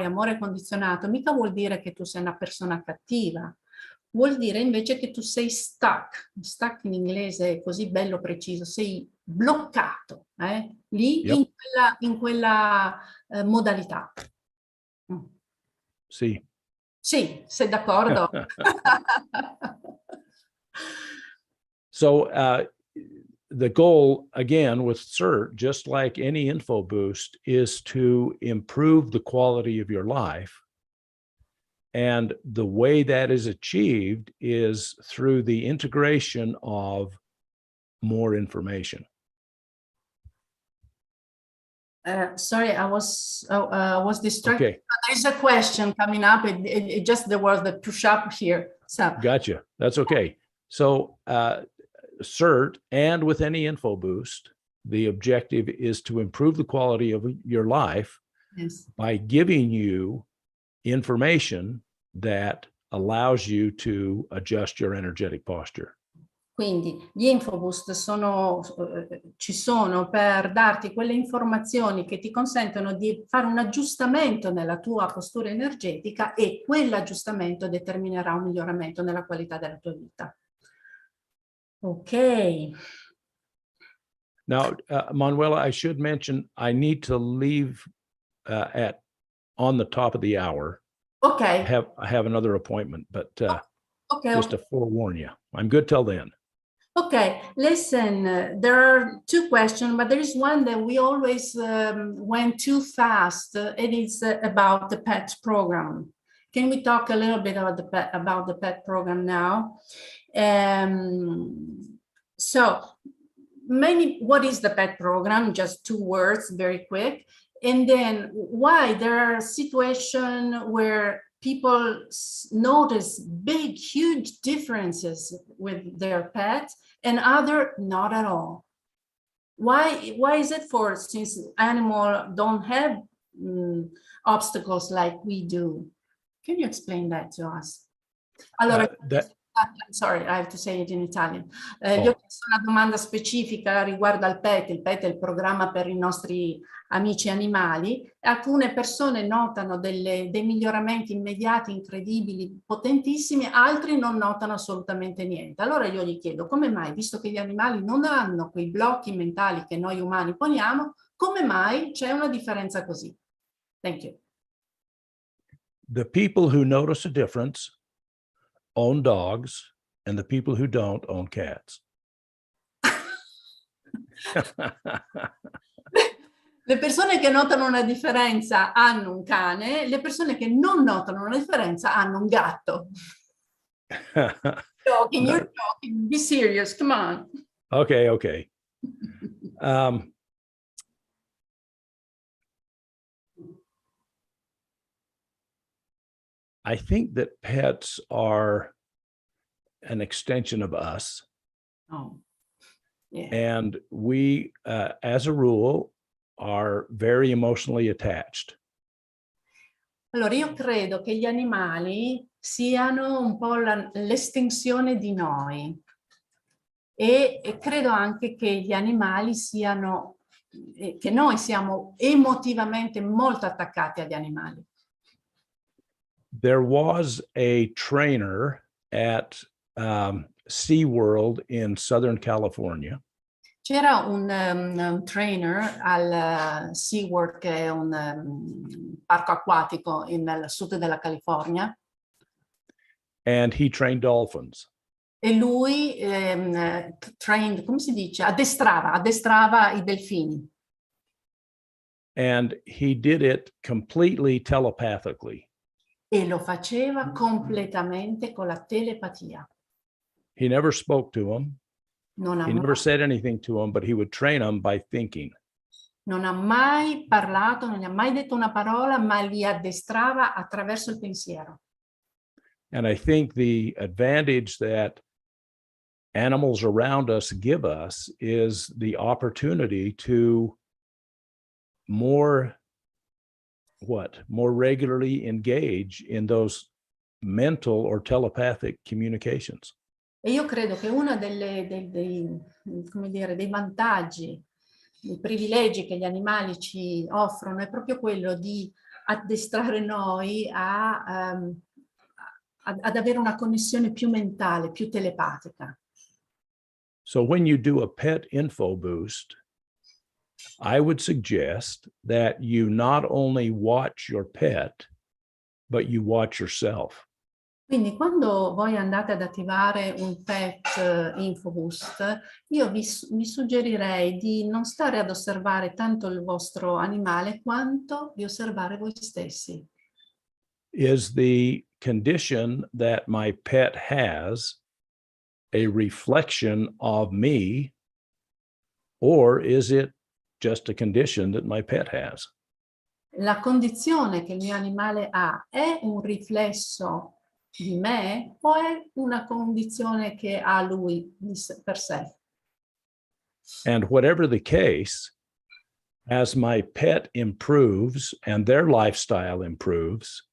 amore condizionato, mica vuol dire che tu sei una persona cattiva. Vuol dire invece che tu sei stuck. Stuck in inglese è così bello preciso, sei bloccato lì. Yep. in quella modalità. Sì. Sì, sei d'accordo? So the goal, again, with CERT, just like any info boost, is to improve the quality of your life. And the way that is achieved is through the integration of more information. Sorry, I was distracted. Okay. There's a question coming up. It just there was the push up here. So Gotcha. That's okay. So CERT, and with any info boost, the objective is to improve the quality of your life by giving you information that allows you to adjust your energetic posture. Quindi gli infoboost ci sono per darti quelle informazioni che ti consentono di fare un aggiustamento nella tua postura energetica, e quell'aggiustamento determinerà un miglioramento nella qualità della tua vita. Ok. Now, Manuela, I should mention, I need to leave on the top of the hour. Okay. I have another appointment, but okay, just to forewarn you, I'm good till then. Okay, listen, there are two questions, but there is one that we always went too fast. It is about the PET program. Can we talk a little bit about the PET program now? So, what is the PET program? Just 2 words, very quick. And then why there are situations where people notice big, huge differences with their pet, and other not at all. Why is it since animals don't have obstacles like we do? Can you explain that to us? Allora, I'm sorry, I have to say it in Italian. Gli ho chiesto una domanda specifica riguardo al PET. Il PET è il programma per i nostri amici animali, alcune persone notano dei miglioramenti immediati, incredibili, potentissimi, altri non notano assolutamente niente. Allora io gli chiedo, come mai, visto che gli animali non hanno quei blocchi mentali che noi umani poniamo, come mai c'è una differenza così? Thank you. The people who notice a difference own dogs, and the people who don't own cats. Le persone che notano una differenza hanno un cane, le persone che non notano una differenza hanno un gatto. Joking, you're joking. Be serious, come on. Okay, okay. I think that pets are an extension of us. Oh, yeah. And we, as a rule, are very emotionally attached. Allora, io credo che gli animali siano un po' l'estensione di noi e credo anche che gli animali siano, che noi siamo emotivamente molto attaccati agli animali. There was a trainer at SeaWorld in Southern California. C'era un trainer al SeaWorld, che è un parco acquatico nel sud della California. And he trained dolphins. E lui trained, come si dice? Addestrava i delfini. And he did it completely telepathically. E lo faceva completamente con la telepatia. He never spoke to them. He never said anything to them, but he would train them by thinking. Non ha mai parlato, non gli ha mai detto una parola, ma li addestrava attraverso il pensiero. And I think the advantage that animals around us give us is the opportunity to more regularly engage in those mental or telepathic communications. E io credo che uno come dire, dei vantaggi, dei privilegi che gli animali ci offrono è proprio quello di addestrare noi ad avere una connessione più mentale, più telepatica. So when you do a pet info boost, I would suggest that you not only watch your pet, but you watch yourself. Quindi quando voi andate ad attivare un pet infoboost, io vi suggerirei di non stare ad osservare tanto il vostro animale quanto di osservare voi stessi. Is the condition that my pet has a reflection of me, or is it just a condition that my pet has? La condizione che il mio animale ha è un riflesso di me o è una condizione che ha lui per sé? And whatever the case, as my pet improves and their lifestyle improves,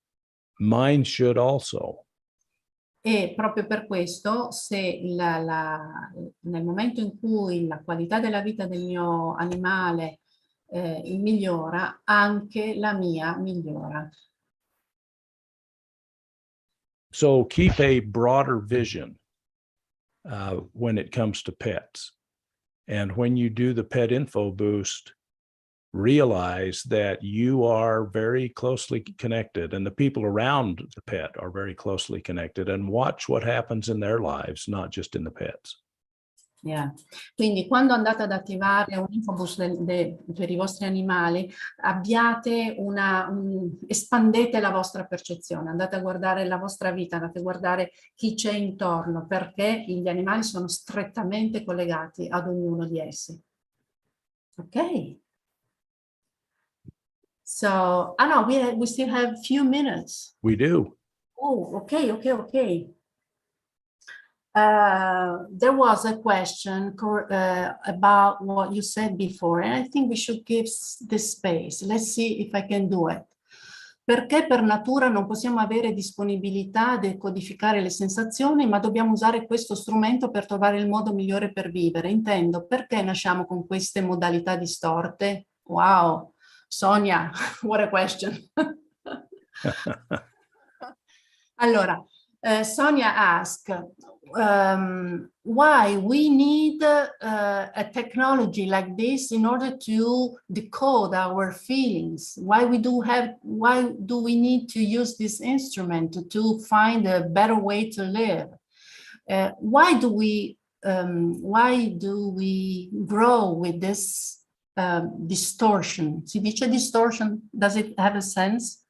mine should also. E proprio per questo, se nel momento in cui la qualità della vita del mio animale migliora, anche la mia migliora. So keep a broader vision when it comes to pets. And when you do the pet info boost, realize that you are very closely connected and the people around the pet are very closely connected, and watch what happens in their lives, not just in the pets. Yeah. Quindi quando andate ad attivare un infoboost per i vostri animali, espandete la vostra percezione, andate a guardare la vostra vita, andate a guardare chi c'è intorno, perché gli animali sono strettamente collegati ad ognuno di essi. Ok? So, no, we still have a few minutes. We do. Oh, okay. There was a question about what you said before, and I think we should give this space. Let's see if I can do it. Perché per natura non possiamo avere disponibilità a decodificare le sensazioni, ma dobbiamo usare questo strumento per trovare il modo migliore per vivere. Intendo, perché nasciamo con queste modalità distorte? Wow! Sonia, what a question. Allora, Sonia asked, why we need a technology like this in order to decode our feelings? Why do we need to use this instrument to find a better way to live? Why do we grow with this distortion? Si dice distortion? Does it have a sense?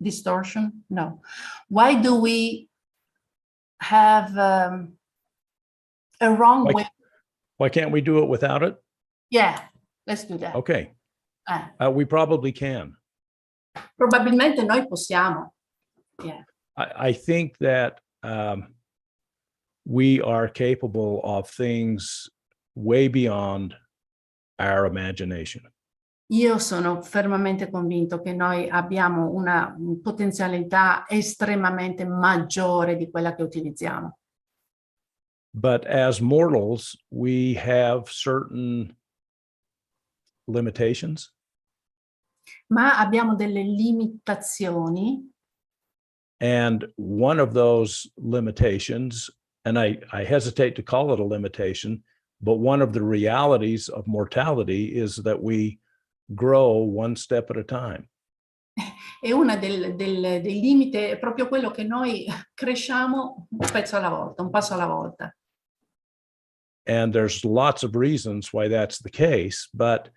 Distortion? No. Why do we have a wrong way? Why can't we do it without it? Yeah, let's do that. Okay. We probably can. Probabilmente noi possiamo. Yeah. I think that we are capable of things way beyond our imagination. Io sono fermamente convinto che noi abbiamo una potenzialità estremamente maggiore di quella che utilizziamo. But as mortals, we have certain limitations. Ma abbiamo delle limitazioni. And one of those limitations, and I hesitate to call it a limitation, but one of the realities of mortality is that we grow one step at a time. E una dei limiti è proprio quello che noi cresciamo un pezzo alla volta, un passo alla volta. And there's lots of reasons why that's the case, but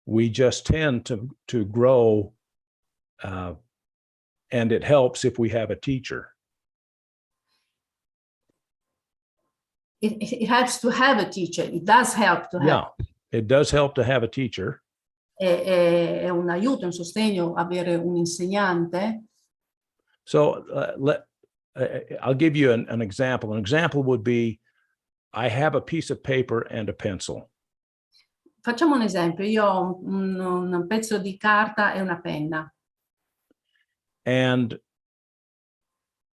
we just tend to grow, and it helps if we have a teacher. It helps to have a teacher. It does help to have. Yeah, it does help to have a teacher. È un aiuto, un sostegno avere un insegnante. So I'll give you an example. An example would be, I have a piece of paper and a pencil. Facciamo un esempio. Io ho un pezzo di carta e una penna. And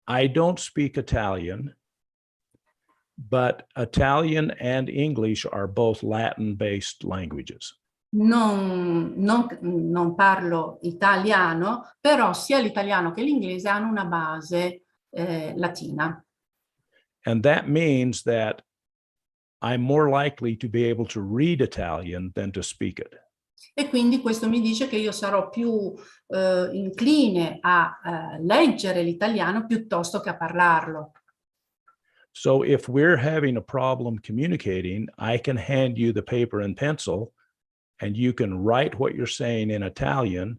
I don't speak Italian, but Italian and English are both Latin-based languages. Non parlo italiano, però sia l'italiano che l'inglese hanno una base latina. And that means that I'm more likely to be able to read Italian than to speak it. E quindi questo mi dice che io sarò più incline a leggere l'italiano piuttosto che a parlarlo. So if we're having a problem communicating, I can hand you the paper and pencil, and you can write what you're saying in Italian,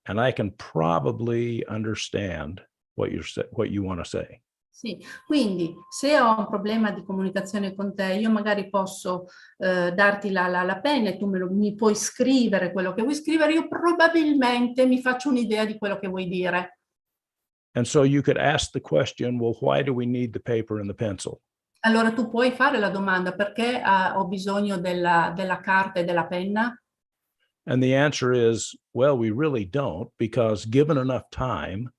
and I can probably understand what you want to say. Sì, quindi se ho un problema di comunicazione con te, io magari posso darti la penna e tu mi puoi scrivere quello che vuoi scrivere, io probabilmente mi faccio un'idea di quello che vuoi dire. And so you could ask the question, well, why do we need the paper and the pencil? Allora tu puoi fare la domanda, perché ho bisogno della carta e della penna? And the answer is, well, we really don't, because given enough time,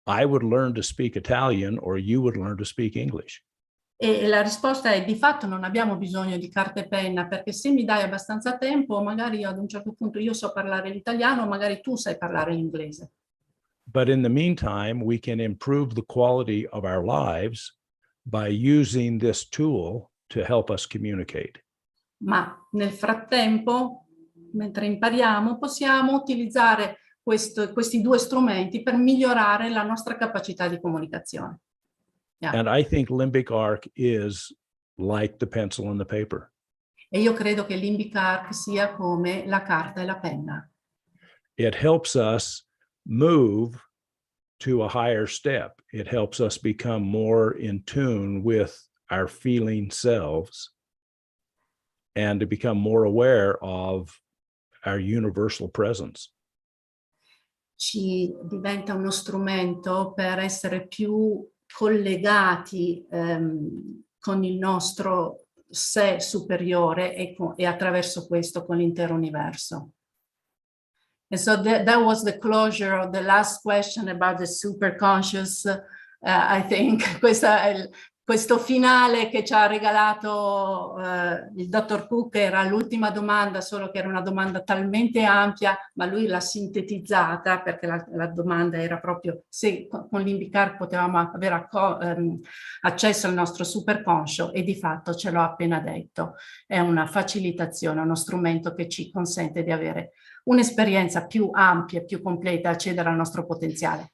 I would learn to speak Italian or you would learn to speak English. E la risposta è: di fatto non abbiamo bisogno di carta e penna, perché se mi dai abbastanza tempo, magari ad un certo punto io so parlare l'italiano, magari tu sai parlare l'inglese. But in the meantime, we can improve the quality of our lives by using this tool to help us communicate. Ma nel frattempo, mentre impariamo, possiamo utilizzare questi due strumenti per migliorare la nostra capacità di comunicazione. Yeah. And I think LimbicArc is like the pencil and the paper. E io credo che LimbicArc sia come la carta e la penna. It helps us move to a higher step. It helps us become more in tune with our feeling selves and to become more aware of our universal presence. Ci diventa uno strumento per essere più collegati con il nostro sé superiore e attraverso questo con l'intero universo. And so that was the closure of the last question about the superconscious. I think questa questo finale che ci ha regalato il dottor Cook era l'ultima domanda, solo che era una domanda talmente ampia, ma lui l'ha sintetizzata, perché la domanda era proprio se con LimbicArc potevamo avere accesso al nostro superconscio, e di fatto ce l'ho appena detto. È una facilitazione, uno strumento che ci consente di avere un'esperienza più ampia, più completa, accedere al nostro potenziale.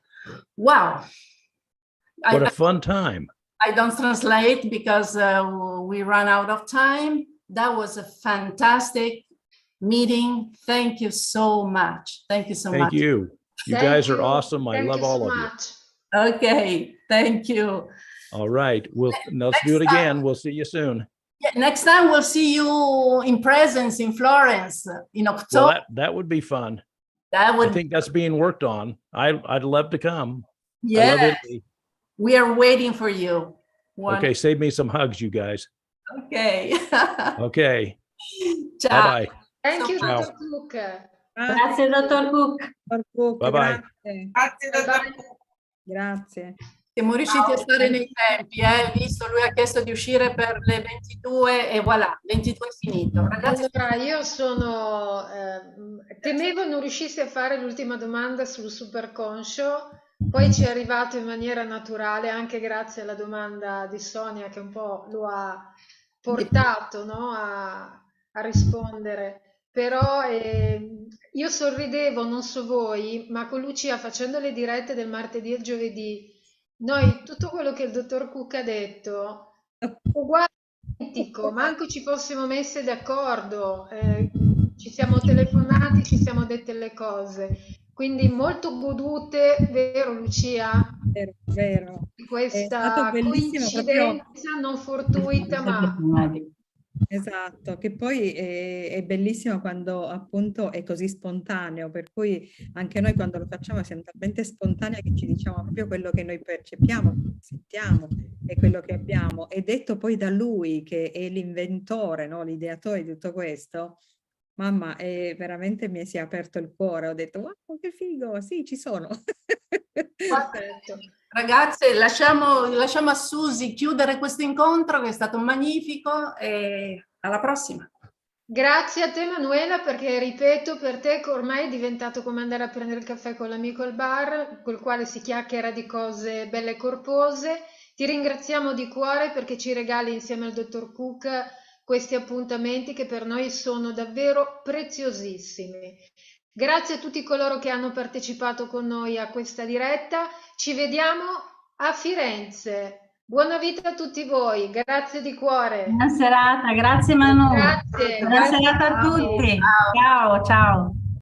Wow! What a fun time. I don't translate because we run out of time. That was a fantastic meeting. Thank you so much. Thank you so much. Thank you. You guys are awesome. I love all of you. Okay, thank you. All right. Let's do it again. We'll see you soon. Yeah, next time we'll see you in presence in Florence in October. Well, that would be fun. That would. I think that's being worked on. I'd love to come. Yeah. We are waiting for you. Okay, save me some hugs, you guys. Okay. Okay. Ciao. Bye-bye. Thank you, Ciao. Dr. Cook. Grazie, dottor Cook. Bye-bye. Grazie. Bye-bye. Grazie. Siamo riusciti a stare nei tempi, visto, lui ha chiesto di uscire per le 22 e voilà, 22 è finito. Ragazzi, Allora, io temevo non riuscissi a fare l'ultima domanda sul superconscio, poi ci è arrivato in maniera naturale, anche grazie alla domanda di Sonia che un po' lo ha portato, no, a rispondere. Però io sorridevo, non so voi, ma con Lucia facendo le dirette del martedì e il giovedì, noi tutto quello che il dottor Cook ha detto, uguale, identico, manco ci fossimo messe d'accordo, ci siamo telefonati, ci siamo dette le cose, quindi molto godute, vero Lucia? Vero. Questa coincidenza non fortuita, ma... Esatto, che poi è bellissimo quando appunto è così spontaneo, per cui anche noi quando lo facciamo siamo talmente spontanei che ci diciamo proprio quello che noi percepiamo, sentiamo e quello che abbiamo. E detto poi da lui che è l'inventore, no? L'ideatore di tutto questo, mamma, veramente mi si è aperto il cuore, ho detto wow, che figo, sì, ci sono. Perfetto. Ragazze, lasciamo a Susi chiudere questo incontro che è stato magnifico e alla prossima. Grazie a te Manuela, perché ripeto, per te che ormai è diventato come andare a prendere il caffè con l'amico al bar, col quale si chiacchiera di cose belle e corpose. Ti ringraziamo di cuore perché ci regali insieme al dottor Cook questi appuntamenti che per noi sono davvero preziosissimi. Grazie a tutti coloro che hanno partecipato con noi a questa diretta. Ci vediamo a Firenze. Buona vita a tutti voi. Grazie di cuore. Buona serata, grazie Manu. Grazie. Buona serata a tutti. Ciao, ciao.